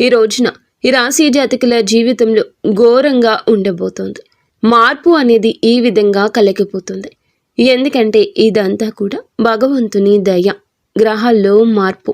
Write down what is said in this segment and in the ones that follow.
ఈ రోజున ఈ రాశి జాతకుల జీవితంలో ఘోరంగా ఉండబోతోంది. మార్పు అనేది ఈ విధంగా కలగిపోతుంది. ఎందుకంటే ఇదంతా కూడా భగవంతుని దయ, గ్రహాల్లో మార్పు.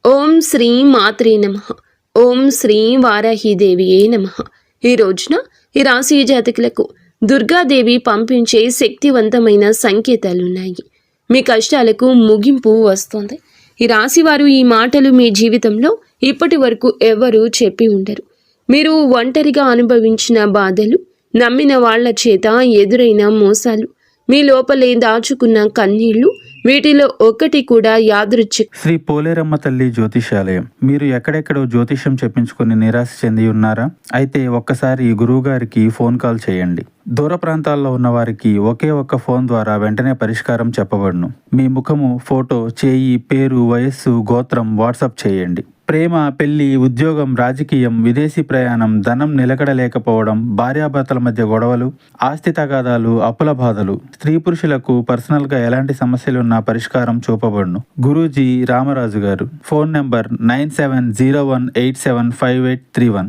ఓం శ్రీ మాత్రే నమః, ఓం శ్రీ వారాహిదేవియే నమః. ఈ రోజున ఈ రాశి జాతకులకు దుర్గాదేవి పంపించే శక్తివంతమైన సంకేతాలున్నాయి. మీ కష్టాలకు ముగింపు వస్తుంది. ఈ రాశివారు ఈ మాటలు మీ జీవితంలో ఇప్పటి వరకు ఎవరూ చెప్పి ఉండరు. మీరు ఒంటరిగా అనుభవించిన బాధలు, నమ్మిన వాళ్ల చేత ఎదురైన మోసాలు, మీ లోపలే దాచుకున్న కన్నీళ్లు, వీటిలో ఒక్కటి కూడా యాదృచ్ఛిక. శ్రీ పోలేరమ్మ తల్లి జ్యోతిషాలయం. మీరు ఎక్కడెక్కడో జ్యోతిష్యం చెప్పించుకుని నిరాశ చెంది ఉన్నారా? అయితే ఒక్కసారి గురువు గారికి ఫోన్ కాల్ చేయండి. దూర ప్రాంతాల్లో ఉన్న వారికి ఒకే ఒక్క ఫోన్ ద్వారా వెంటనే పరిష్కారం చెప్పబడును. మీ ముఖము, ఫోటో, చేయి, పేరు, వయస్సు, గోత్రం వాట్సాప్ చేయండి. ప్రేమ, పెళ్లి, ఉద్యోగం, రాజకీయం, విదేశీ ప్రయాణం, ధనం నిలకడలేకపోవడం, భార్యాభర్తల మధ్య గొడవలు, ఆస్తి తగాదాలు, అప్పుల బాధలు, స్త్రీ పురుషులకు పర్సనల్గా ఎలాంటి సమస్యలున్నా పరిష్కారం చూపబడును. గురూజీ రామరాజు గారు. Phone number 9701875831.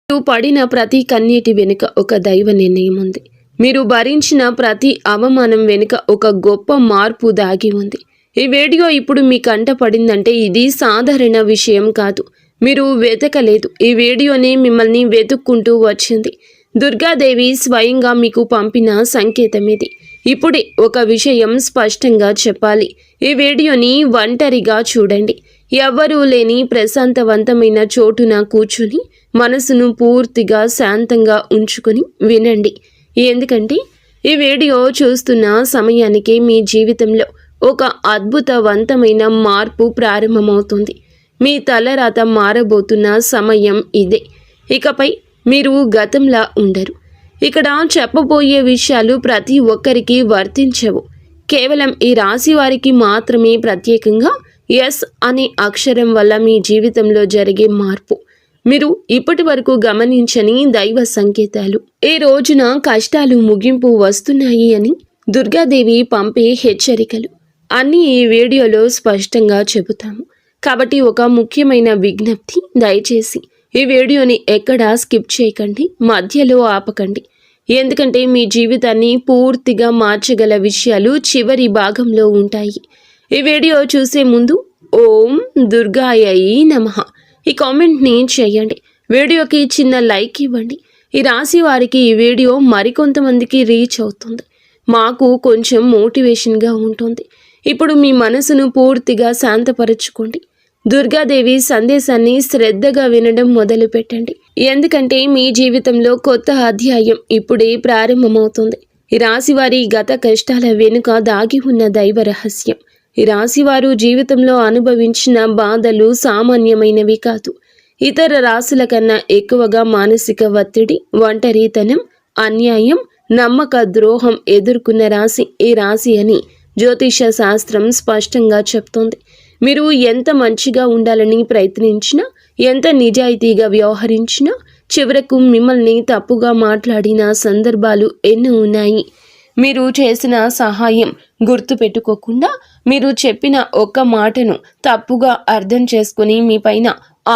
మీరు పడిన ప్రతి కన్నీటి వెనుక ఒక దైవ నిర్ణయం ఉంది. మీరు భరించిన ప్రతి అవమానం వెనుక ఒక గొప్ప మార్పు దాగి ఉంది. ఈ వీడియో ఇప్పుడు మీ కంట పడిందంటే ఇది సాధారణ విషయం కాదు. మీరు వెతకలేదు. ఈ వీడియోని మిమ్మల్ని వెతుక్కుంటూ వచ్చింది. దుర్గాదేవి స్వయంగా మీకు పంపిన సంకేతం ఇది. ఇప్పుడే ఒక విషయం స్పష్టంగా చెప్పాలి. ఈ వీడియోని ఒంటరిగా చూడండి. ఎవ్వరూ లేని ప్రశాంతవంతమైన చోటున కూర్చుని మనసును పూర్తిగా శాంతంగా ఉంచుకొని వినండి. ఎందుకంటే ఈ వీడియో చూస్తున్న సమయానికి మీ జీవితంలో ఒక అద్భుతవంతమైన మార్పు ప్రారంభమవుతుంది. మీ తలరాత మారబోతున్న సమయం ఇదే. ఇకపై మీరు గతంలా ఉండరు. ఇక్కడ చెప్పబోయే విషయాలు ప్రతి ఒక్కరికి వర్తించవు. కేవలం ఈ రాశి వారికి మాత్రమే ప్రత్యేకంగా ఎస్ అనే అక్షరం వల్ల మీ జీవితంలో జరిగే మార్పు. మీరు ఇప్పటి వరకు గమనించని దైవ సంకేతాలు. ఈ రోజున కష్టాలు ముగింపు వస్తున్నాయి అని దుర్గాదేవి పంపే హెచ్చరికలు అన్నీ ఈ వీడియోలో స్పష్టంగా చెబుతాము. కాబట్టి ఒక ముఖ్యమైన విజ్ఞప్తి, దయచేసి ఈ వీడియోని ఎక్కడా స్కిప్ చేయకండి, మధ్యలో ఆపకండి. ఎందుకంటే మీ జీవితాన్ని పూర్తిగా మార్చగల విషయాలు చివరి భాగంలో ఉంటాయి. ఈ వీడియో చూసే ముందు ఓం దుర్గాయై నమః ఈ కామెంట్ని చేయండి. వీడియోకి చిన్న లైక్ ఇవ్వండి. ఈ రాశి వారికి ఈ వీడియో మరికొంతమందికి రీచ్ అవుతుంది. మాకు కొంచెం మోటివేషన్గా ఉంటుంది. ఇప్పుడు మీ మనసును పూర్తిగా శాంతపరచుకోండి. దుర్గాదేవి సందేశాన్ని శ్రద్ధగా వినడం మొదలు పెట్టండి. ఎందుకంటే మీ జీవితంలో కొత్త అధ్యాయం ఇప్పుడే ప్రారంభమవుతుంది. ఈ రాశివారి గత కష్టాల వెనుక దాగి ఉన్న దైవ రహస్యం. ఈ రాశివారు జీవితంలో అనుభవించిన బాధలు సామాన్యమైనవి కాదు. ఇతర రాశుల కన్నా ఎక్కువగా మానసిక ఒత్తిడి, ఒంటరితనం, అన్యాయం, నమ్మక ద్రోహం ఎదుర్కొన్న రాశి ఈ రాశి అని జ్యోతిష శాస్త్రం స్పష్టంగా చెప్తోంది. మీరు ఎంత మంచిగా ఉండాలని ప్రయత్నించినా, ఎంత నిజాయితీగా వ్యవహరించినా చివరకు మిమ్మల్ని తప్పుగా మాట్లాడిన సందర్భాలు ఎన్నో ఉన్నాయి. మీరు చేసిన సహాయం గుర్తు పెట్టుకోకుండా మీరు చెప్పిన ఒక్క మాటను తప్పుగా అర్థం చేసుకుని మీ పైన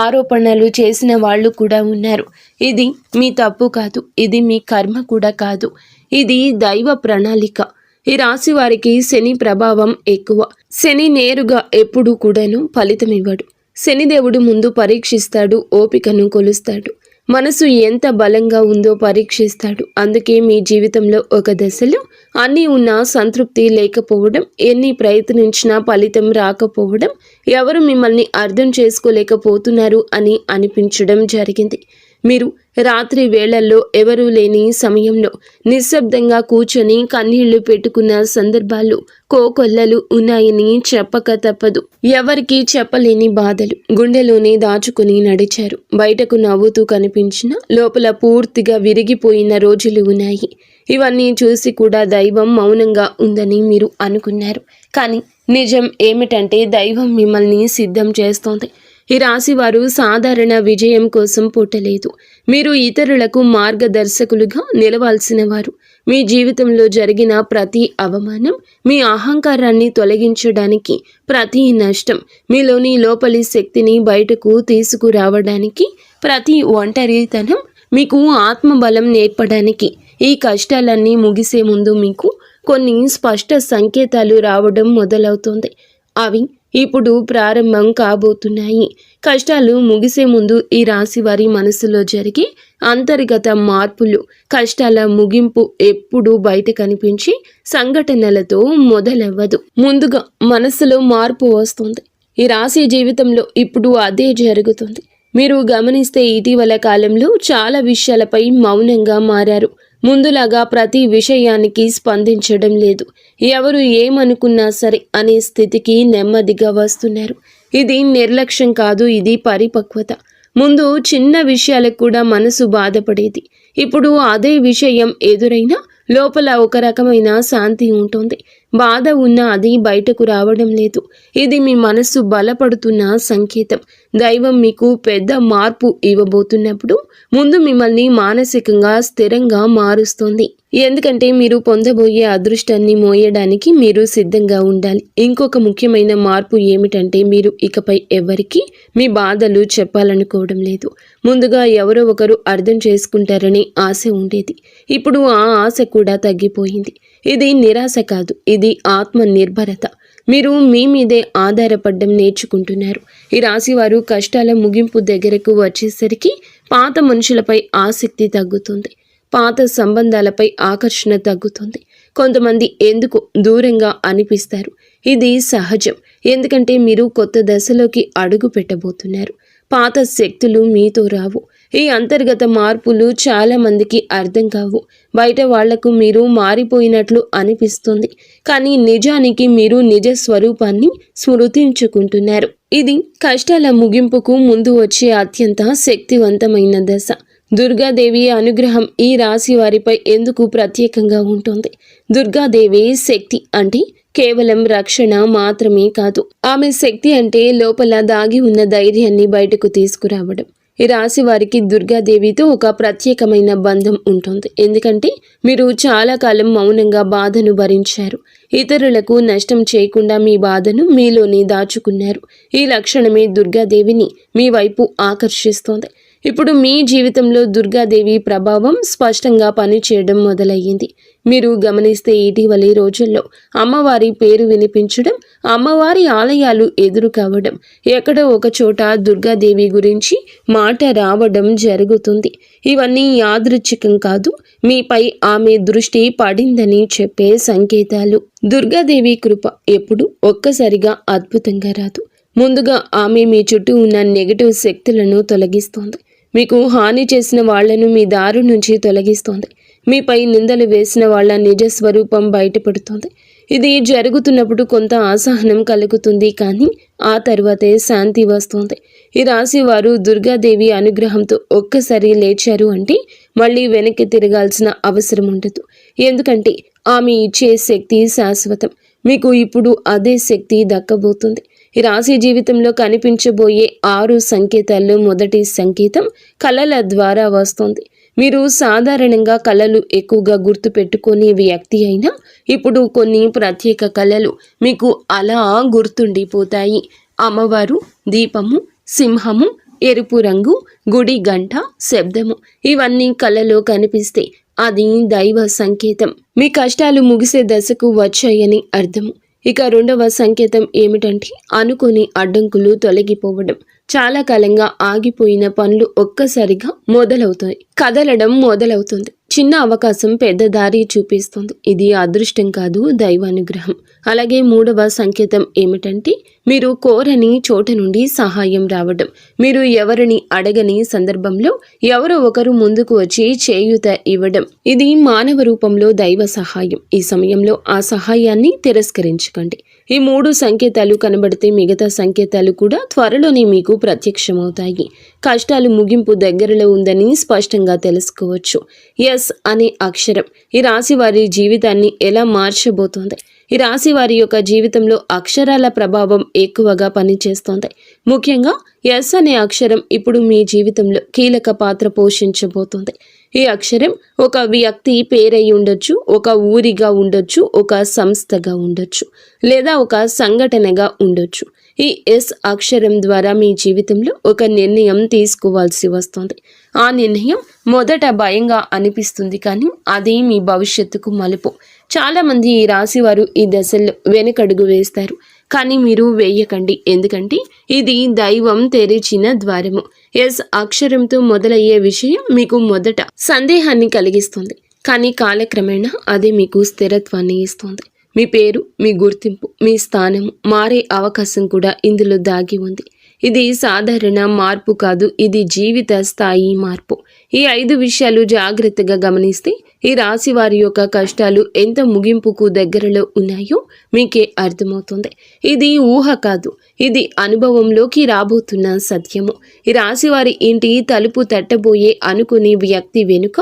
ఆరోపణలు చేసిన వాళ్ళు కూడా ఉన్నారు. ఇది మీ తప్పు కాదు, ఇది మీ కర్మ కూడా కాదు, ఇది దైవ ప్రణాళిక. ఈ రాశి వారికి శని ప్రభావం ఎక్కువ. శని నేరుగా ఎప్పుడూ కూడాను ఫలితం ఇవ్వడు. శనిదేవుడు ముందు పరీక్షిస్తాడు, ఓపికను కొలుస్తాడు, మనసు ఎంత బలంగా ఉందో పరీక్షిస్తాడు. అందుకే మీ జీవితంలో ఒక దశలో అన్నీ ఉన్నా సంతృప్తి లేకపోవడం, ఎన్ని ప్రయత్నించినా ఫలితం రాకపోవడం, ఎవరు మిమ్మల్ని అర్థం చేసుకోలేకపోతున్నారు అని అనిపించడం జరిగింది. మీరు రాత్రి వేళల్లో ఎవరూ లేని సమయంలో నిశ్శబ్దంగా కూర్చొని కన్నీళ్లు పెట్టుకున్న సందర్భాలు కోకొల్లలు ఉన్నాయని చెప్పక తప్పదు. ఎవరికీ చెప్పలేని బాధలు గుండెలోనే దాచుకుని నడిచారు. బయటకు నవ్వుతూ కనిపించిన లోపల పూర్తిగా విరిగిపోయిన రోజులు ఉన్నాయి. ఇవన్నీ చూసి కూడా దైవం మౌనంగా ఉందని మీరు అనుకున్నారు. కానీ నిజం ఏమిటంటే దైవం మిమ్మల్ని సిద్ధం చేస్తోంది. ఈ రాశివారు సాధారణ విజయం కోసం పుట్టలేదు. మీరు ఇతరులకు మార్గదర్శకులుగా నిలవాల్సిన వారు. మీ జీవితంలో జరిగిన ప్రతి అవమానం, మీ అహంకారాన్ని తొలగించడానికి, ప్రతి నష్టం, మీలోని లోపలి శక్తిని బయటకు తీసుకురావడానికి, ప్రతి ఒంటరితనం మీకు ఆత్మబలం నేర్పడానికి, ఈ కష్టాలన్నీ ముగిసే ముందు మీకు కొన్ని స్పష్ట సంకేతాలు రావడం మొదలవుతుంది. అవి ఇప్పుడు ప్రారంభం కాబోతున్నాయి. కష్టాలు ముగిసే ముందు ఈ రాశి వారి మనసులో జరిగే అంతర్గత మార్పులు, కష్టాల ముగింపు ఎప్పుడూ బయట కనిపించి సంఘటనలతో మొదలవ్వదు. ముందుగా మనసులో మార్పు వస్తుంది. ఈ రాశి జీవితంలో ఇప్పుడు అదే జరుగుతుంది. మీరు గమనిస్తే ఇటీవల కాలంలో చాలా విషయాలపై మౌనంగా మారారు. ముందులాగా ప్రతి విషయానికి స్పందించడం లేదు. ఎవరు ఏమనుకున్నా సరే అనే స్థితికి నెమ్మదిగా వస్తున్నారు. ఇది నిర్లక్ష్యం కాదు, ఇది పరిపక్వత. ముందు చిన్న విషయాలకు కూడా మనసు బాధపడేది. ఇప్పుడు అదే విషయం ఎదురైనా లోపల ఒక రకమైన శాంతి ఉంటుంది. బాధ ఉన్నా అది బయటకు రావడం లేదు. ఇది మీ మనస్సు బలపడుతున్న సంకేతం. దైవం మీకు పెద్ద మార్పు ఇవ్వబోతున్నప్పుడు ముందు మిమ్మల్ని మానసికంగా స్థిరంగా మారుస్తుంది. ఎందుకంటే మీరు పొందబోయే అదృష్టాన్ని మోయడానికి మీరు సిద్ధంగా ఉండాలి. ఇంకొక ముఖ్యమైన మార్పు ఏమిటంటే మీరు ఇకపై ఎవరికి మీ బాధలు చెప్పాలనుకోవడం లేదు. ముందుగా ఎవరో ఒకరు అర్థం చేసుకుంటారనే ఆశ ఉండేది. ఇప్పుడు ఆ ఆశ కూడా తగ్గిపోయింది. ఇది నిరాశ కాదు, ఇది ఆత్మ నిర్భరత. మీరు మీ మీదే ఆధారపడడం నేర్చుకుంటున్నారు. ఈ రాశివారు కష్టాల ముగింపు దగ్గరకు వచ్చేసరికి పాత మనుషులపై ఆసక్తి తగ్గుతుంది. పాత సంబంధాలపై ఆకర్షణ తగ్గుతుంది. కొంతమంది ఎందుకు దూరంగా అనిపిస్తారు. ఇది సహజం. ఎందుకంటే మీరు కొత్త దశలోకి అడుగు పెట్టబోతున్నారు. పాత శక్తులు మీతో రావు. ఈ అంతర్గత మార్పులు చాలా మందికి అర్థం కావు. బయట వాళ్లకు మీరు మారిపోయినట్లు అనిపిస్తుంది. కానీ నిజానికి మీరు నిజ స్వరూపాన్ని స్మృతించుకుంటున్నారు. ఇది కష్టాల ముగింపుకు ముందు వచ్చే అత్యంత శక్తివంతమైన దశ. దుర్గాదేవి అనుగ్రహం ఈ రాశి వారిపై ఎందుకు ప్రత్యేకంగా ఉంటుంది? దుర్గాదేవి శక్తి అంటే కేవలం రక్షణ మాత్రమే కాదు. ఆమె శక్తి అంటే లోపల దాగి ఉన్న ధైర్యాన్ని బయటకు తీసుకురావడం. ఈ రాశి వారికి దుర్గాదేవితో ఒక ప్రత్యేకమైన బంధం ఉంటుంది. ఎందుకంటే మీరు చాలా కాలం మౌనంగా బాధను భరించారు. ఇతరులకు నష్టం చేయకుండా మీ బాధను మీలోనే దాచుకున్నారు. ఈ లక్షణమే దుర్గాదేవిని మీ వైపు ఆకర్షిస్తోంది. ఇప్పుడు మీ జీవితంలో దుర్గాదేవి ప్రభావం స్పష్టంగా పనిచేయడం మొదలయ్యింది. మీరు గమనిస్తే ఇటీవలి రోజుల్లో అమ్మవారి పేరు వినిపించడం, అమ్మవారి ఆలయాలు ఎదురు కావడం, ఎక్కడో ఒక చోట దుర్గాదేవి గురించి మాట రావడం జరుగుతుంది. ఇవన్నీ యాదృచ్ఛికం కాదు, మీపై ఆమె దృష్టి పడిందని చెప్పే సంకేతాలు. దుర్గాదేవి కృప ఎప్పుడు ఒక్కసారిగా అద్భుతంగా రాదు. ముందుగా ఆమె మీ చుట్టూ ఉన్న నెగటివ్ శక్తులను తొలగిస్తోంది. మీకు హాని చేసిన వాళ్లను మీ దారి నుంచి తొలగిస్తోంది. మీపై నిందలు వేసిన వాళ్ళ నిజ స్వరూపం బయటపడుతోంది. ఇది జరుగుతున్నప్పుడు కొంత అసహనం కలుగుతుంది, కానీ ఆ తర్వాతే శాంతి వస్తుంది. ఈ రాశి వారు దుర్గాదేవి అనుగ్రహంతో ఒక్కసారి లేచారు అంటే మళ్ళీ వెనక్కి తిరగాల్సిన అవసరం ఉండదు. ఎందుకంటే ఆమె ఇచ్చే శక్తి శాశ్వతం. మీకు ఇప్పుడు అదే శక్తి దక్కబోతుంది. ఈ రాశి జీవితంలో కనిపించబోయే 6 సంకేతాల్లో మొదటి సంకేతం కళల ద్వారా వస్తుంది. మీరు సాధారణంగా కళలు ఎక్కువగా గుర్తు పెట్టుకునే వ్యక్తి అయినా ఇప్పుడు కొన్ని ప్రత్యేక కళలు మీకు అలా గుర్తుండిపోతాయి. అమ్మవారు, దీపము, సింహము, ఎరుపు రంగు, గుడి గంట, శబ్దము, ఇవన్నీ కళలో కనిపిస్తే అది దైవ సంకేతం. మీ కష్టాలు ముగిసే దశకు వచ్చాయని అర్థము. ఇక రెండవ సంకేతం ఏమిటంటే అనుకోని అడ్డంకులు తొలగిపోవడం. చాలా కాలంగా ఆగిపోయిన పనులు ఒక్కసారిగా మొదలవుతాయి. కదలడం మొదలవుతుంది. చిన్న అవకాశం పెద్ద దారి చూపిస్తుంది. ఇది అదృష్టం కాదు, దైవానుగ్రహం. అలాగే మూడవ సంకేతం ఏమిటంటే మీరు కోరని చోట నుండి సహాయం రావడం. మీరు ఎవరిని అడగని సందర్భంలో ఎవరో ఒకరు ముందుకు వచ్చి చేయూత ఇవ్వడం. ఇది మానవ రూపంలో దైవ సహాయం. ఈ సమయంలో ఆ సహాయాన్ని తిరస్కరించకండి. ఈ 3 సంకేతాలు కనబడితే మిగతా సంకేతాలు కూడా త్వరలోనే మీకు ప్రత్యక్షమవుతాయి. కష్టాలు ముగింపు దగ్గరలో ఉందని స్పష్టంగా తెలుసుకోవచ్చు. ఎస్ అనే అక్షరం ఈ రాశి వారి జీవితాన్ని ఎలా మార్చబోతోంది? ఈ రాశి వారి యొక్క జీవితంలో అక్షరాల ప్రభావం ఎక్కువగా పనిచేస్తోంది. ముఖ్యంగా ఎస్ అనే అక్షరం ఇప్పుడు మీ జీవితంలో కీలక పాత్ర పోషించబోతోంది. ఈ అక్షరం ఒక వ్యక్తి పేరై ఉండొచ్చు, ఒక ఊరిగా ఉండొచ్చు, ఒక సంస్థగా ఉండొచ్చు, లేదా ఒక సంఘటనగా ఉండొచ్చు. ఈ ఎస్ అక్షరం ద్వారా మీ జీవితంలో ఒక నిర్ణయం తీసుకోవాల్సి వస్తుంది. ఆ నిర్ణయం మొదట భయంగా అనిపిస్తుంది, కానీ అది మీ భవిష్యత్తుకు మలుపు. చాలామంది ఈ రాశి వారు ఈ దశల్లో వెనకడుగు వేస్తారు, కానీ మీరు వేయకండి. ఎందుకంటే ఇది దైవం తెరిచిన ద్వారము. ఎస్ అక్షరంతో మొదలయ్యే విషయం మీకు మొదట సందేహాన్ని కలిగిస్తుంది, కానీ కాలక్రమేణా అది మీకు స్థిరత్వాన్ని ఇస్తుంది. మీ పేరు, మీ గుర్తింపు, మీ స్థానము మారే అవకాశం కూడా ఇందులో దాగి ఉంది. ఇది సాధారణ మార్పు కాదు, ఇది జీవిత స్థాయి మార్పు. ఈ 5 విషయాలు జాగ్రత్తగా గమనిస్తే ఈ రాశి వారి యొక్క కష్టాలు ఎంత ముగింపుకు దగ్గరలో ఉన్నాయో మీకే అర్థమవుతుంది. ఇది ఊహ కాదు, ఇది అనుభవంలోకి రాబోతున్న సత్యము. ఈ రాశి వారి ఇంటి తలుపు తట్టబోయే అనుకునే వ్యక్తి వెనుక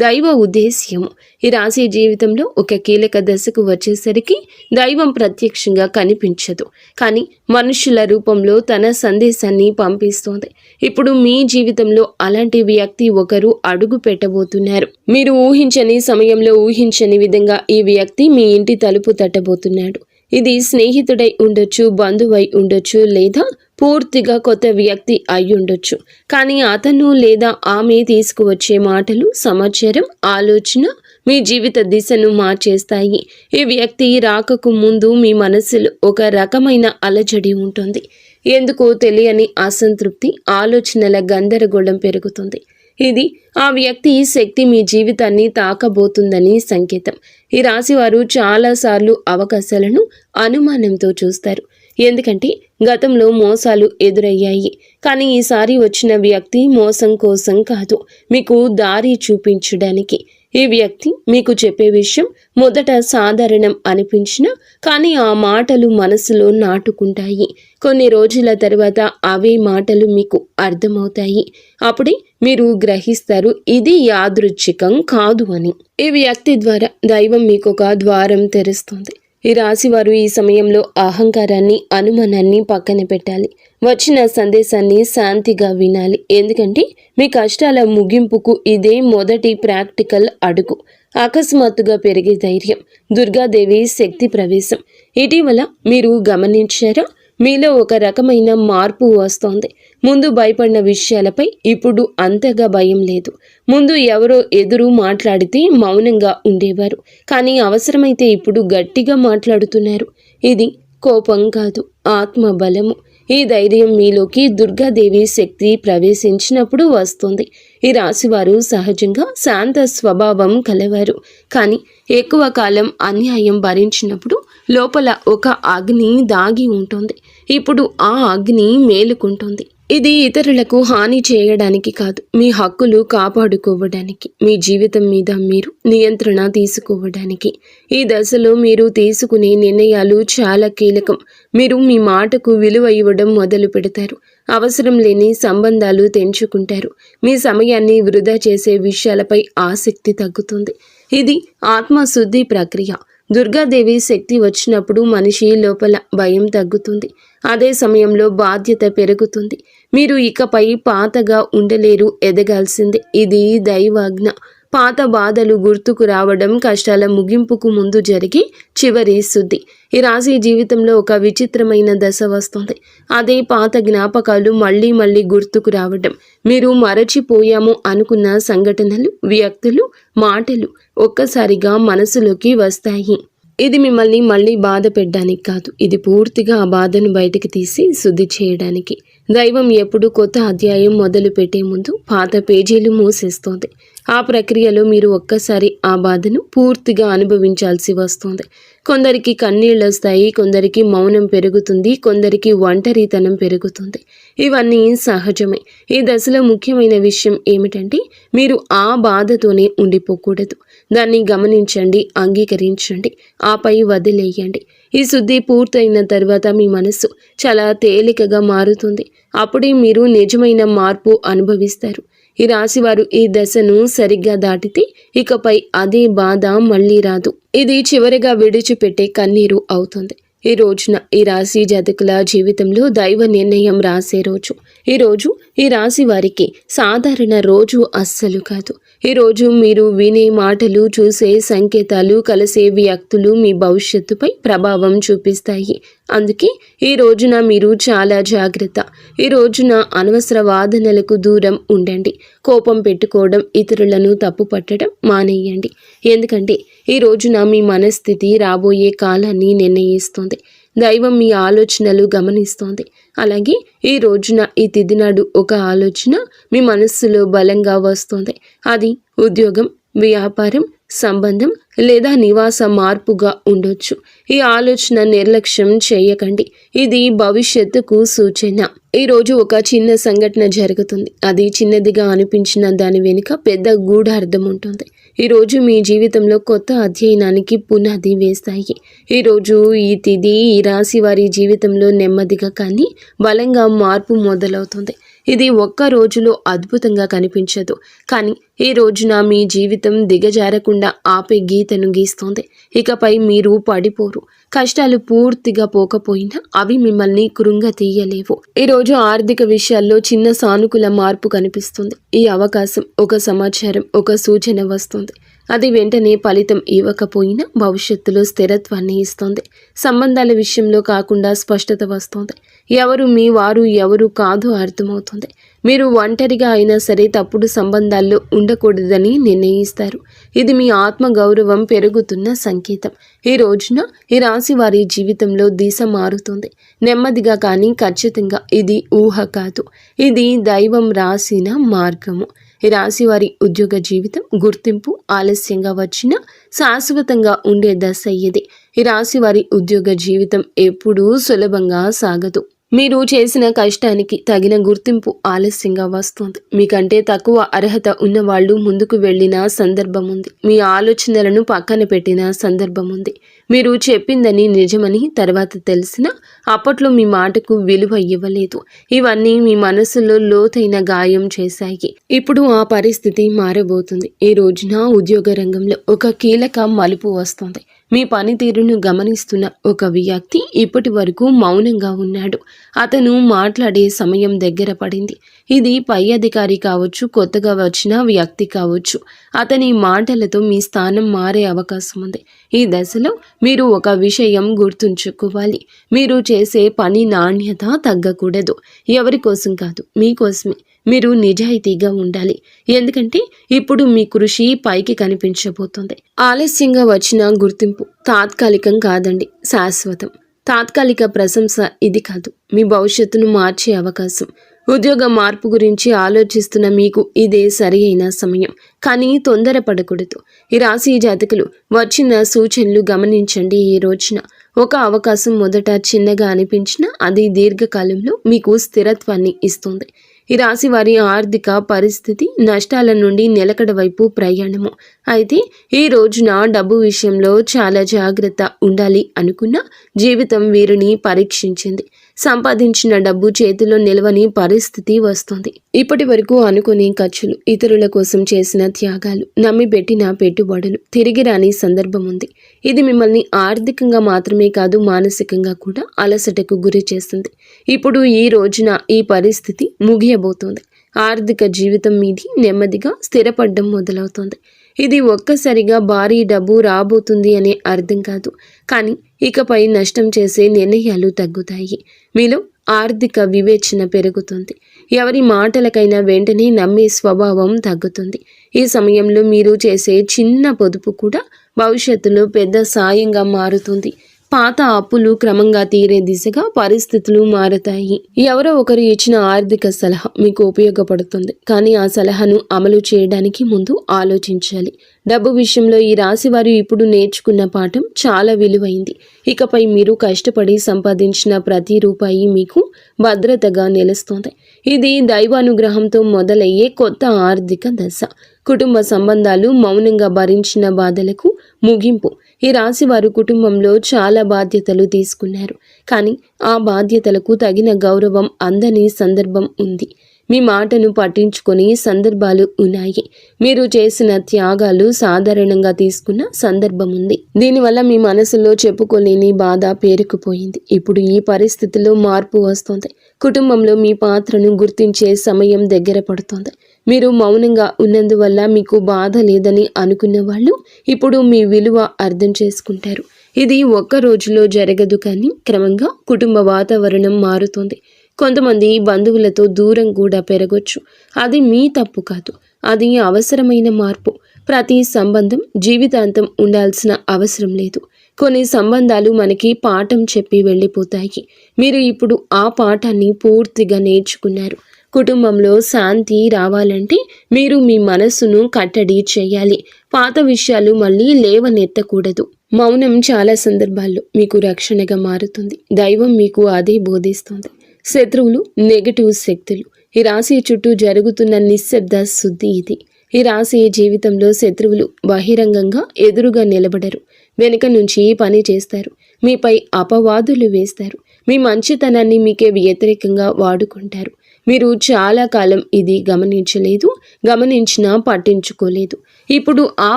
దైవ ఉద్దేశ్యము. ఈ రాశి జీవితంలో ఒక కీలక దశకు వచ్చేసరికి దైవం ప్రత్యక్షంగా కనిపించదు, కానీ మనుషుల రూపంలో తన సందేశాన్ని పంపిస్తోంది. ఇప్పుడు మీ జీవితంలో అలాంటి వ్యక్తి ఒకరు అడుగు పెట్టబోతున్నారు. మీరు ఊహించని సమయంలో, ఊహించని విధంగా ఈ వ్యక్తి మీ ఇంటి తలుపు తట్టబోతున్నాడు. ఇది స్నేహితుడై ఉండొచ్చు, బంధువై ఉండొచ్చు, లేదా పూర్తిగా కొత్త వ్యక్తి అయి ఉండొచ్చు. కానీ అతను లేదా ఆమె తీసుకువచ్చే మాటలు, సమాచారం, ఆలోచన మీ జీవిత దిశను మార్చేస్తాయి. ఈ వ్యక్తి రాకకు ముందు మీ మనసులో ఒక రకమైన అలజడి ఉంటుంది. ఎందుకో తెలియని అసంతృప్తి, ఆలోచనల గందరగోళం పెరుగుతుంది. ఇది ఆ వ్యక్తి శక్తి మీ జీవితాన్ని తాకబోతుందని సంకేతం. ఈ రాశివారు చాలాసార్లు అవకాశాలను అనుమానంతో చూస్తారు, ఎందుకంటే గతంలో మోసాలు ఎదురయ్యాయి. కానీ ఈసారి వచ్చిన వ్యక్తి మోసం కోసం కాదు, మీకు దారి చూపించడానికి. ఈ వ్యక్తి మీకు చెప్పే విషయం మొదట సాధారణం అనిపించినా, కానీ ఆ మాటలు మనసులో నాటుకుంటాయి. కొన్ని రోజుల తర్వాత అవే మాటలు మీకు అర్థమవుతాయి. అప్పుడే మీరు గ్రహిస్తారు ఇది యాదృచ్ఛికం కాదు అని. ఈ వ్యక్తి ద్వారా దైవం మీకు ఒక ద్వారం తెరుస్తుంది. ఈ రాశివారు ఈ సమయంలో అహంకారాన్ని, అనుమానాన్ని పక్కన పెట్టాలి. వచ్చిన సందేశాన్ని శాంతిగా వినాలి, ఎందుకంటే మీ కష్టాల ముగింపుకు ఇదే మొదటి ప్రాక్టికల్ అడుగు. అకస్మాత్తుగా పెరిగే ధైర్యం, దుర్గాదేవి శక్తి ప్రవేశం. ఇటీవల మీరు గమనించారా, మీలో ఒక రకమైన మార్పు వస్తోంది. ముందు భయపడిన విషయాలపై ఇప్పుడు అంతగా భయం లేదు. ముందు ఎవరో ఎదురు మాట్లాడితే మౌనంగా ఉండేవారు, కానీ అవసరమైతే ఇప్పుడు గట్టిగా మాట్లాడుతున్నారు. ఇది కోపం కాదు, ఆత్మబలము. ఈ ధైర్యం మీలోకి దుర్గాదేవి శక్తి ప్రవేశించినప్పుడు వస్తుంది. ఈ రాశివారు సహజంగా శాంత స్వభావం కలవారు, కానీ ఎక్కువ కాలం అన్యాయం భరించినప్పుడు లోపల ఒక అగ్ని దాగి ఉంటుంది. ఇప్పుడు ఆ అగ్ని మేలుకుంటుంది. ఇది ఇతరులకు హాని చేయడానికి కాదు, మీ హక్కులు కాపాడుకోవడానికి, మీ జీవితం మీద మీరు నియంత్రణ తీసుకోవడానికి. ఈ దశలో మీరు తీసుకునే నిర్ణయాలు చాలా కీలకం. మీరు మీ మాటకు విలువ ఇవ్వడం మొదలు పెడతారు. అవసరం లేని సంబంధాలు తెంచుకుంటారు. మీ సమయాన్ని వృధా చేసే విషయాలపై ఆసక్తి తగ్గుతుంది. ఇది ఆత్మశుద్ధి ప్రక్రియ. దుర్గాదేవి శక్తి వచ్చినప్పుడు మనిషి లోపల భయం తగ్గుతుంది. అదే సమయంలో బాధ్యత పెరుగుతుంది. మీరు ఇకపై పాతగా ఉండలేరు, ఎదగాల్సిందే. ఇది దైవాజ్ఞ. పాత బాధలు గుర్తుకు రావడం కష్టాల ముగింపుకు ముందు జరిగే చివరి శుద్ధి. ఈ రాశి జీవితంలో ఒక విచిత్రమైన దశ వస్తుంది. అదే పాత జ్ఞాపకాలు మళ్ళీ మళ్ళీ గుర్తుకు రావడం. మీరు మరచిపోయాము అనుకున్న సంఘటనలు, వ్యక్తులు, మాటలు ఒక్కసారిగా మనసులోకి వస్తాయి. ఇది మిమ్మల్ని మళ్ళీ బాధ పెట్టడానికి కాదు, ఇది పూర్తిగా ఆ బాధను బయటికి తీసి శుద్ధి చేయడానికి. దైవం ఎప్పుడు కొత్త అధ్యాయం మొదలు పెట్టే ముందు పాత పేజీలు మూసేస్తోంది. ఆ ప్రక్రియలో మీరు ఒక్కసారి ఆ బాధను పూర్తిగా అనుభవించాల్సి వస్తుంది. కొందరికి కన్నీళ్ళు వస్తాయి, కొందరికి మౌనం పెరుగుతుంది, కొందరికి ఒంటరితనం పెరుగుతుంది. ఇవన్నీ సహజమే. ఈ దశలో ముఖ్యమైన విషయం ఏమిటంటే మీరు ఆ బాధతోనే ఉండిపోకూడదు. దాన్ని గమనించండి, అంగీకరించండి, ఆపై వదిలేయండి. ఈ శుద్ధి పూర్తయిన తర్వాత మీ మనసు చాలా తేలికగా మారుతుంది. అప్పుడే మీరు నిజమైన మార్పు అనుభవిస్తారు. ఈ రాశివారు ఈ దశను సరిగ్గా దాటితే ఇకపై అదే బాధ మళ్ళీ రాదు. ఇది చివరిగా విడిచిపెట్టే కన్నీరు అవుతుంది. ఈ రోజున ఈ రాశి జాతకుల జీవితంలో దైవ నిర్ణయం రాసే రోజు. ఈరోజు ఈ రాశి వారికి సాధారణ రోజు అస్సలు కాదు. ఈరోజు మీరు వినే మాటలు, చూసే సంకేతాలు, కలిసే వ్యక్తులు మీ భవిష్యత్తుపై ప్రభావం చూపిస్తాయి. అందుకే ఈ రోజున మీరు చాలా జాగ్రత్త. ఈ రోజున అనవసర వాదనలకు దూరం ఉండండి. కోపం పెట్టుకోవడం, ఇతరులను తప్పు పట్టడం మానేయండి. ఎందుకంటే ఈ రోజున మీ మనస్థితి రాబోయే కాలాన్ని నిర్ణయిస్తుంది. దైవం మీ ఆలోచనలు గమనిస్తోంది. అలాగే ఈ రోజున ఈ తిథి నాడు ఒక ఆలోచన మీ మనస్సులో బలంగా వస్తుంది. అది ఉద్యోగం, వ్యాపారం, సంబంధం లేదా నివాస మార్పుగా ఉండొచ్చు. ఈ ఆలోచన నిర్లక్ష్యం చేయకండి. ఇది భవిష్యత్తుకు సూచన. ఈరోజు ఒక చిన్న సంఘటన జరుగుతుంది. అది చిన్నదిగా అనిపించిన దాని వెనుక పెద్ద గూఢార్థం ఉంటుంది. ఈరోజు మీ జీవితంలో కొత్త అధ్యయనానికి పునాది వేస్తాయి. ఈరోజు ఈ తిథి ఈ రాశి వారి జీవితంలో నెమ్మదిగా కానీ బలంగా మార్పు మొదలవుతుంది. ఇది ఒక్క రోజులో అద్భుతంగా కనిపించదు, కానీ ఈ రోజున మీ జీవితం దిగజారకుండా ఆపే గీతను గీస్తోంది. ఇకపై మీరు పడిపోరు. కష్టాలు పూర్తిగా పోకపోయినా అవి మిమ్మల్ని కృంగతీయలేవు. ఈరోజు ఆర్థిక విషయాల్లో చిన్న సానుకూల మార్పు కనిపిస్తుంది. ఈ అవకాశం, ఒక సమాచారం, ఒక సూచన వస్తుంది. అది వెంటనే ఫలితం ఇవ్వకపోయినా భవిష్యత్తులో స్థిరత్వాన్ని ఇస్తుంది. సంబంధాల విషయంలో కాకుండా స్పష్టత వస్తుంది. ఎవరు మీ వారు, ఎవరు కాదు అర్థమవుతుంది. మీరు ఒంటరిగా అయినా సరే తప్పుడు సంబంధాల్లో ఉండకూడదని నిర్ణయిస్తారు. ఇది మీ ఆత్మగౌరవం పెరుగుతున్న సంకేతం. ఈ రోజున ఈ రాశి వారి జీవితంలో దిశ మారుతుంది. నెమ్మదిగా కానీ ఖచ్చితంగా. ఇది ఊహ కాదు, ఇది దైవం రాసిన మార్గము. ఈ రాశి వారి ఉద్యోగ జీవితం, గుర్తింపు ఆలస్యంగా వచ్చినా శాశ్వతంగా ఉండే దశ ఇది. ఈ రాశి వారి ఉద్యోగ జీవితం ఎప్పుడూ సులభంగా సాగదు. మీరు చేసిన కష్టానికి తగిన గుర్తింపు ఆలస్యంగా వస్తుంది. మీకంటే తక్కువ అర్హత ఉన్నవాళ్ళు ముందుకు వెళ్ళిన సందర్భం ఉంది. మీ ఆలోచనలను పక్కన పెట్టిన సందర్భం ఉంది. మీరు చెప్పిందని నిజమని తర్వాత తెలిసినా అప్పట్లో మీ మాటకు విలువ ఇవ్వలేదు. ఇవన్నీ మీ మనసులో లోతైన గాయం చేశాయి. ఇప్పుడు ఆ పరిస్థితి మారబోతుంది. ఈ రోజున ఉద్యోగ రంగంలో ఒక కీలక మలుపు వస్తుంది. మీ పనితీరును గమనిస్తున్న ఒక వ్యక్తి ఇప్పటి వరకు మౌనంగా ఉన్నాడు. అతను మాట్లాడే సమయం దగ్గర పడింది. ఇది పై అధికారి కావచ్చు, కొత్తగా వచ్చిన వ్యక్తి కావచ్చు. అతని మాటలతో మీ స్థానం మారే అవకాశం ఉంది. ఈ దశలో మీరు ఒక విషయం గుర్తుంచుకోవాలి. మీరు చేసే పని నాణ్యత తగ్గకూడదు. ఎవరి కోసం కాదు, మీకోసమే. మీరు నిజాయితీగా ఉండాలి. ఎందుకంటే ఇప్పుడు మీ కృషి పైకి కనిపించబోతుంది. ఆలస్యంగా వచ్చిన గుర్తింపు తాత్కాలికం కాదండి, శాశ్వతం. తాత్కాలిక ప్రశంస ఇది కాదు, మీ భవిష్యత్తును మార్చే అవకాశం. ఉద్యోగ మార్పు గురించి ఆలోచిస్తున్న మీకు ఇదే సరి అయిన సమయం. కానీ తొందరపడకూడదు. ఈ రాశి జాతకులు వచ్చిన సూచనలు గమనించండి. ఈ రోజున ఒక అవకాశం మొదట చిన్నగా అనిపించినా అది దీర్ఘకాలంలో మీకు స్థిరత్వాన్ని ఇస్తుంది. ఈ రాశి వారి ఆర్థిక పరిస్థితి నష్టాల నుండి నిలకడ వైపు ప్రయాణము. అయితే ఈ రోజున డబ్బు విషయంలో చాలా జాగ్రత్త ఉండాలి అనుకున్న జీవితం వీరిని పరీక్షించింది. సంపాదించిన డబ్బు చేతిలో నిలవని పరిస్థితి వస్తుంది. ఇప్పటి వరకు అనుకునే ఖర్చులు, ఇతరుల కోసం చేసిన త్యాగాలు, నమ్మి పెట్టిన పెట్టుబడులు తిరిగి రాని సందర్భం ఉంది. ఇది మిమ్మల్ని ఆర్థికంగా మాత్రమే కాదు, మానసికంగా కూడా అలసటకు గురి చేస్తుంది. ఇప్పుడు ఈ రోజున ఈ పరిస్థితి ముగియబోతోంది. ఆర్థిక జీవితం మీది నెమ్మదిగా స్థిరపడడం మొదలవుతుంది. ఇది ఒక్కసారిగా భారీ డబ్బు రాబోతుంది అనే అర్థం కాదు, కానీ ఇకపై నష్టం చేసే నిర్ణయాలు తగ్గుతాయి. మీలో ఆర్థిక వివేచన పెరుగుతుంది. ఎవరి మాటలకైనా వెంటనే నమ్మే స్వభావం తగ్గుతుంది. ఈ సమయంలో మీరు చేసే చిన్న పొదుపు కూడా భవిష్యత్తులో పెద్ద సాయంగా మారుతుంది. పాత అప్పులు క్రమంగా తీరే దిశగా పరిస్థితులు మారతాయి. ఎవరో ఒకరు ఇచ్చిన ఆర్థిక సలహా మీకు ఉపయోగపడుతుంది, కానీ ఆ సలహాను అమలు చేయడానికి ముందు ఆలోచించాలి. డబ్బు విషయంలో ఈ రాశి వారు ఇప్పుడు నేర్చుకున్న పాఠం చాలా విలువైంది. ఇకపై మీరు కష్టపడి సంపాదించిన ప్రతి రూపాయి మీకు భద్రతగా నిలుస్తుంది. ఇది దైవానుగ్రహంతో మొదలయ్యే కొత్త ఆర్థిక దశ. కుటుంబ సంబంధాలు మౌనంగా భరించిన బాధలకు ముగింపు. ఈ రాశి వారు కుటుంబంలో చాలా బాధ్యతలు తీసుకున్నారు, కానీ ఆ బాధ్యతలకు తగిన గౌరవం అందని సందర్భం ఉంది. మీ మాటను పట్టించుకొని సందర్భాలు ఉన్నాయి. మీరు చేసిన త్యాగాలు సాధారణంగా తీసుకున్న సందర్భం ఉంది. దీనివల్ల మీ మనసులో చెప్పుకోలేని బాధ పేరుకుపోయింది. ఇప్పుడు ఈ పరిస్థితిలో మార్పు వస్తుంది. కుటుంబంలో మీ పాత్రను గుర్తించే సమయం దగ్గర పడుతోంది. మీరు మౌనంగా ఉన్నందువల్ల మీకు బాధ లేదని అనుకున్న వాళ్ళు ఇప్పుడు మీ విలువ అర్థం చేసుకుంటారు. ఇది ఒక్క రోజులో జరగదు, కానీ క్రమంగా కుటుంబ వాతావరణం మారుతుంది. కొంతమంది బంధువులతో దూరం కూడా పెరగొచ్చు. అది మీ తప్పు కాదు, అది అవసరమైన మార్పు. ప్రతి సంబంధం జీవితాంతం ఉండాల్సిన అవసరం లేదు. కొన్ని సంబంధాలు మనకి పాఠం చెప్పి వెళ్ళిపోతాయి. మీరు ఇప్పుడు ఆ పాఠాన్ని పూర్తిగా నేర్చుకున్నారు. కుటుంబంలో శాంతి రావాలంటే మీరు మీ మనస్సును కట్టడి చేయాలి. పాత విషయాలు మళ్ళీ లేవనెత్తకూడదు. మౌనం చాలా సందర్భాల్లో మీకు రక్షణగా మారుతుంది. దైవం మీకు అదే బోధిస్తుంది. శత్రువులు, నెగటివ్ శక్తులు. ఈ రాశి చుట్టూ జరుగుతున్న నిశ్శబ్ద శుద్ధి ఇది. ఈ రాశి జీవితంలో శత్రువులు బహిరంగంగా ఎదురుగా నిలబడరు. వెనుక నుంచి పని చేస్తారు. మీపై అపవాదులు వేస్తారు. మీ మంచితనాన్ని మీకే వ్యతిరేకంగా వాడుకుంటారు. మీరు చాలా కాలం ఇది గమనించలేదు, గమనించినా పట్టించుకోలేదు. ఇప్పుడు ఆ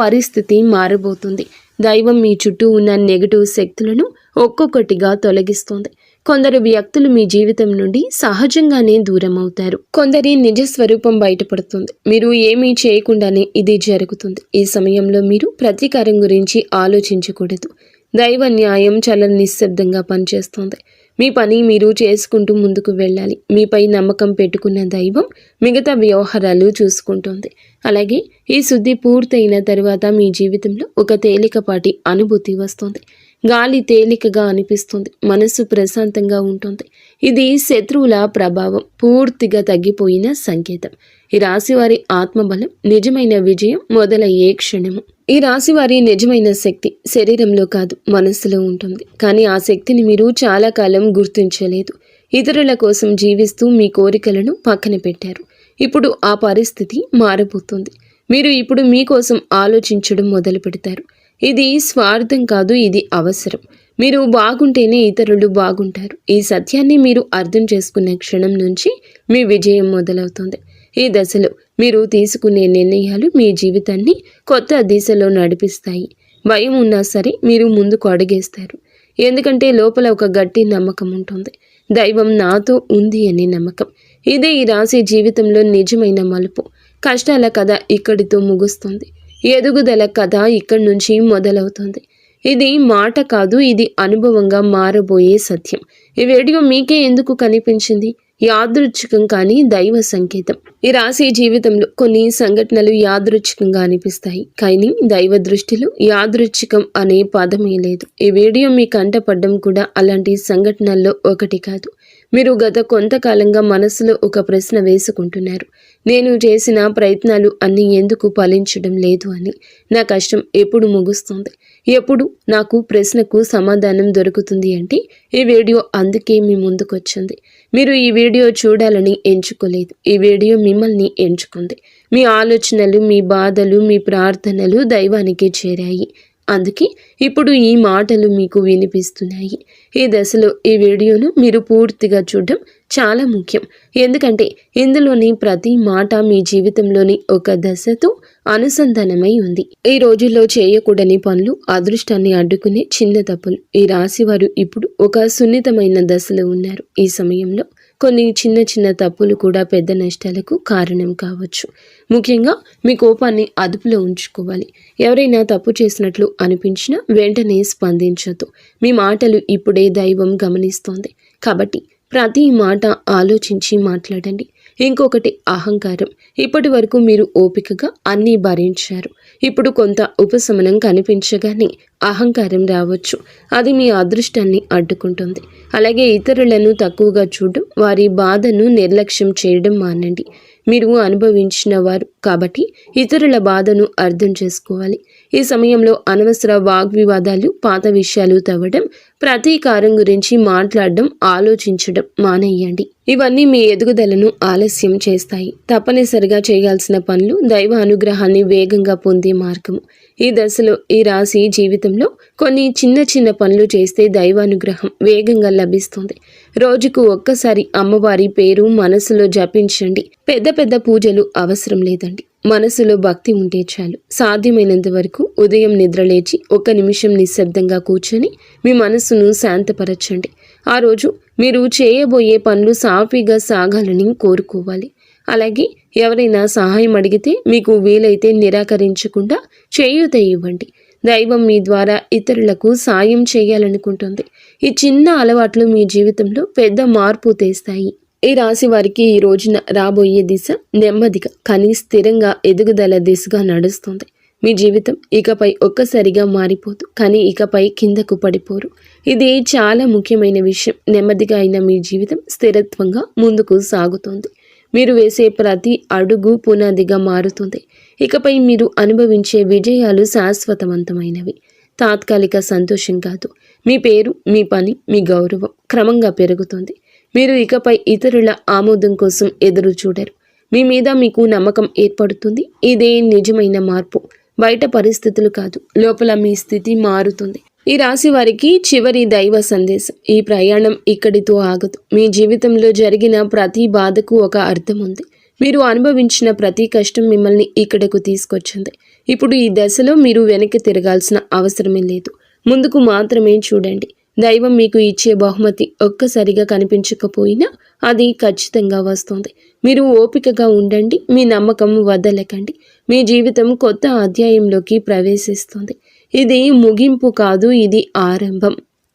పరిస్థితి మారబోతుంది. దైవం మీ చుట్టూ ఉన్న నెగటివ్ శక్తులను ఒక్కొక్కటిగా తొలగిస్తోంది. కొందరు వ్యక్తులు మీ జీవితం నుండి సహజంగానే దూరం అవుతారు. కొందరి నిజ స్వరూపం బయటపడుతుంది. మీరు ఏమీ చేయకుండానే ఇది జరుగుతుంది. ఈ సమయంలో మీరు ప్రతీకారం గురించి ఆలోచించకూడదు. దైవ న్యాయం చాలా నిశ్శబ్దంగా పనిచేస్తోంది. మీ పని మీరు చేసుకుంటూ ముందుకు వెళ్ళాలి. మీపై నమ్మకం పెట్టుకున్న దైవం మిగతా వ్యవహారాలు చూసుకుంటోంది. అలాగే ఈ శుద్ధి పూర్తయిన తరువాత మీ జీవితంలో ఒక తేలికపాటి అనుభూతి వస్తుంది. గాలి తేలికగా అనిపిస్తుంది. మనసు ప్రశాంతంగా ఉంటుంది. ఇది శత్రువుల ప్రభావం పూర్తిగా తగ్గిపోయిన సంకేతం. ఈ రాశివారి ఆత్మబలం, నిజమైన విజయం మొదలయ్యే క్షణము. ఈ రాశివారి నిజమైన శక్తి శరీరంలో కాదు, మనస్సులో ఉంటుంది. కానీ ఆ శక్తిని మీరు చాలా కాలం గుర్తించలేదు. ఇతరుల కోసం జీవిస్తూ మీ కోరికలను పక్కన పెట్టారు. ఇప్పుడు ఆ పరిస్థితి మారబోతుంది. మీరు ఇప్పుడు మీకోసం ఆలోచించడం మొదలు పెడతారు. ఇది స్వార్థం కాదు, ఇది అవసరం. మీరు బాగుంటేనే ఇతరులు బాగుంటారు. ఈ సత్యాన్ని మీరు అర్థం చేసుకున్న క్షణం నుంచి మీ విజయం మొదలవుతుంది. ఈ దశలో మీరు తీసుకునే నిర్ణయాలు మీ జీవితాన్ని కొత్త దిశలో నడిపిస్తాయి. భయం ఉన్నా సరే మీరు ముందుకు అడుగేస్తారు. ఎందుకంటే లోపల ఒక గట్టి నమ్మకం ఉంటుంది. దైవం నాతో ఉంది అనే నమ్మకం. ఇదే ఈ రాశి జీవితంలో నిజమైన మలుపు. కష్టాల కథ ఇక్కడితో ముగుస్తుంది. ఎదుగుదల కథ ఇక్కడి నుంచి మొదలవుతుంది. ఇది మాట కాదు, ఇది అనుభవంగా మారబోయే సత్యం. ఈ వీడియో మీకే ఎందుకు కనిపించింది? యాదృచ్ఛికం కానీ దైవ సంకేతం. ఈ రాశి జీవితంలో కొన్ని సంఘటనలు యాదృచ్ఛికంగా అనిపిస్తాయి, కానీ దైవ దృష్టిలో యాదృచ్ఛికం అనే పదమే లేదు. ఈ వీడియో మీ కంటపడ్డం కూడా అలాంటి సంఘటనల్లో ఒకటి కాదు. మీరు గత కొంతకాలంగా మనసులో ఒక ప్రశ్న వేసుకుంటున్నారు. నేను చేసిన ప్రయత్నాలు అన్నీ ఎందుకు ఫలించడం లేదు అని. నా కష్టం ఎప్పుడు ముగుస్తుంది? ఎప్పుడు నాకు ప్రశ్నకు సమాధానం దొరుకుతుంది అంటే ఈ వీడియో అందుకే మీ ముందుకొచ్చింది. మీరు ఈ వీడియో చూడాలని ఎంచుకోలేదు. ఈ వీడియో మిమ్మల్ని ఎంచుకుంది. మీ ఆలోచనలు, మీ బాధలు, మీ ప్రార్థనలు దైవానికి చేరాయి. అందుకే ఇప్పుడు ఈ మాటలు మీకు వినిపిస్తున్నాయి. ఈ దశలో ఈ వీడియోను మీరు పూర్తిగా చూడడం చాలా ముఖ్యం. ఎందుకంటే ఇందులోని ప్రతి మాట మీ జీవితంలోని ఒక దశతో అనుసంధానమై ఉంది. ఈ రోజుల్లో చేయకూడని పనులు, అదృష్టాన్ని అడ్డుకునే చిన్న తప్పులు. ఈ రాశివారు ఇప్పుడు ఒక సున్నితమైన దశలో ఉన్నారు. ఈ సమయంలో కొన్ని చిన్న చిన్న తప్పులు కూడా పెద్ద నష్టాలకు కారణం కావచ్చు. ముఖ్యంగా మీ కోపాన్ని అదుపులో ఉంచుకోవాలి. ఎవరైనా తప్పు చేసినట్లు అనిపించినా వెంటనే స్పందించొద్దు. మీ మాటలు ఇప్పుడే దైవం గమనిస్తోంది. కాబట్టి ప్రతి మాట ఆలోచించి మాట్లాడండి. ఇంకొకటి అహంకారం. ఇప్పటి వరకు మీరు ఓపికగా అన్నీ భరించారు. ఇప్పుడు కొంత ఉపశమనం కనిపించగానే అహంకారం రావచ్చు. అది మీ అదృష్టాన్ని అడ్డుకుంటుంది. అలాగే ఇతరులను తక్కువగా చూడడం, వారి బాధను నిర్లక్ష్యం చేయడం మానండి. మీరు అనుభవించిన వారు కాబట్టి ఇతరుల బాధను అర్థం చేసుకోవాలి. ఈ సమయంలో అనవసర వాగ్వివాదాలు, పాత విషయాలు తవ్వడం, ప్రతీకారం గురించి మాట్లాడడం, ఆలోచించడం మానేయండి. ఇవన్నీ మీ ఎదుగుదలను ఆలస్యం చేస్తాయి. తప్పనిసరిగా చేయాల్సిన పనులు దైవ అనుగ్రహాన్ని వేగంగా పొందే మార్గము. ఈ దశలో ఈ రాశి జీవితంలో కొన్ని చిన్న చిన్న పనులు చేస్తే దైవానుగ్రహం వేగంగా లభిస్తుంది. రోజుకు ఒక్కసారి అమ్మవారి పేరు మనసులో జపించండి. పెద్ద పెద్ద పూజలు అవసరం లేదండి. మనసులో భక్తి ఉంటే చాలు. సాధ్యమైనంత వరకు ఉదయం నిద్రలేచి 1 నిమిషం నిశ్శబ్దంగా కూర్చొని మీ మనసును శాంతపరచండి. ఆ రోజు మీరు చేయబోయే పనులు సాఫీగా సాగాలని కోరుకోవాలి. అలాగే ఎవరైనా సహాయం అడిగితే మీకు వీలైతే నిరాకరించకుండా చేయూత ఇవ్వండి. దైవం మీ ద్వారా ఇతరులకు సాయం చేయాలనుకుంటుంది. ఈ చిన్న అలవాట్లు మీ జీవితంలో పెద్ద మార్పు తెస్తాయి. ఈ రాశి వారికి ఈ రోజున రాబోయే దిశ నెమ్మదిగా కానీ స్థిరంగా ఎదుగుదల దిశగా నడుస్తుంది. మీ జీవితం ఇకపై ఒక్కసారిగా మారిపోదు, కానీ ఇకపై కిందకు పడిపోరు. ఇది చాలా ముఖ్యమైన విషయం. నెమ్మదిగా అయిన మీ జీవితం స్థిరత్వంగా ముందుకు సాగుతుంది. మీరు వేసే ప్రతి అడుగు పునాదిగా మారుతుంది. ఇకపై మీరు అనుభవించే విజయాలు శాశ్వతవంతమైనవి, తాత్కాలిక సంతోషం కాదు. మీ పేరు, మీ పని, మీ గౌరవం క్రమంగా పెరుగుతుంది. మీరు ఇకపై ఇతరుల ఆమోదం కోసం ఎదురు చూడరు. మీ మీద మీకు నమ్మకం ఏర్పడుతుంది. ఇదే నిజమైన మార్పు. బయట పరిస్థితులు కాదు, లోపల మీ స్థితి మారుతుంది. ఈ రాశి వారికి చివరి దైవ సందేశం: ఈ ప్రయాణం ఇక్కడితో ఆగదు. మీ జీవితంలో జరిగిన ప్రతి బాధకు ఒక అర్థం ఉంది. మీరు అనుభవించిన ప్రతి కష్టం మిమ్మల్ని ఇక్కడకు తీసుకొచ్చింది. ఇప్పుడు ఈ దశలో మీరు వెనక్కి తిరగాల్సిన అవసరమే లేదు. ముందుకు మాత్రమే చూడండి. దైవం మీకు ఇచ్చే బహుమతి ఒక్కసారిగా కనిపించకపోయినా అది ఖచ్చితంగా వస్తుంది. మీరు ఓపికగా ఉండండి. మీ నమ్మకం వదలకండి. మీ జీవితం కొత్త అధ్యాయంలోకి ప్రవేశిస్తుంది. ఇది ముగింపు కాదు, ఇది ఆరంభం.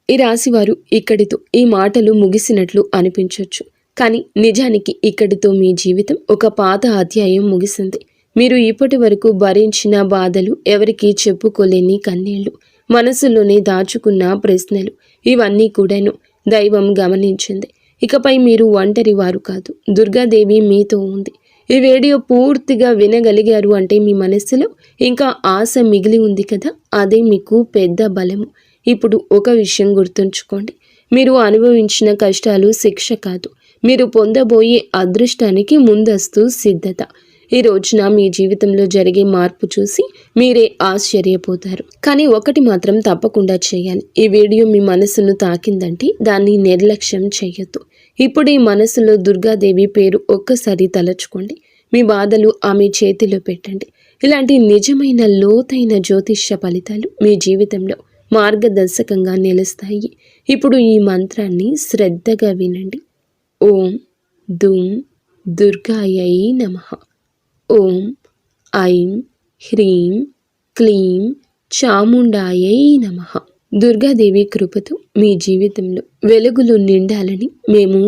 ఈ రాశివారు ఇక్కడితో ఈ మాటలు ముగిసినట్లు అనిపించవచ్చు, కానీ నిజానికి ఇక్కడితో మీ జీవితం ఒక పాత అధ్యాయం ముగిసింది. మీరు ఇప్పటి వరకు భరించిన బాధలు, ఎవరికీ చెప్పుకోలేని కన్నీళ్లు, మనసులోనే దాచుకున్న ప్రశ్నలు, ఇవన్నీ కూడాను దైవం గమనించింది. ఇకపై మీరు ఒంటరి వారు కాదు. దుర్గాదేవి మీతో ఉంది. ఈ వీడియో పూర్తిగా వినగలిగారు అంటే మీ మనస్సులో ఇంకా ఆశ మిగిలి ఉంది కదా, అదే మీకు పెద్ద బలము. ఇప్పుడు ఒక విషయం గుర్తుంచుకోండి: మీరు అనుభవించిన కష్టాలు శిక్ష కాదు, మీరు పొందబోయే అదృష్టానికి ముందస్తు సిద్ధత. ఈ రోజున మీ జీవితంలో జరిగే మార్పు చూసి మీరే ఆశ్చర్యపోతారు. కానీ ఒకటి మాత్రం తప్పకుండా చేయాలి: ఈ వీడియో మీ మనసును తాకిందంటే దాన్ని నిర్లక్ష్యం చేయొద్దు. ఇప్పుడు ఈ మనసులో దుర్గాదేవి పేరు ఒక్కసారి తలచుకోండి. మీ బాధలు ఆమె చేతిలో పెట్టండి. ఇలాంటి నిజమైన లోతైన జ్యోతిష్య ఫలితాలు మీ జీవితంలో మార్గదర్శకంగా నిలుస్తాయి. ఇప్పుడు ఈ మంత్రాన్ని శ్రద్ధగా వినండి. ఓం దుం దుర్గాయై నమః. ఓం ఐం హ్రీం క్లీం చాముండాయై నమః. దుర్గాదేవి కృపతో మీ జీవితంలో వెలుగులు నిండాలని మేము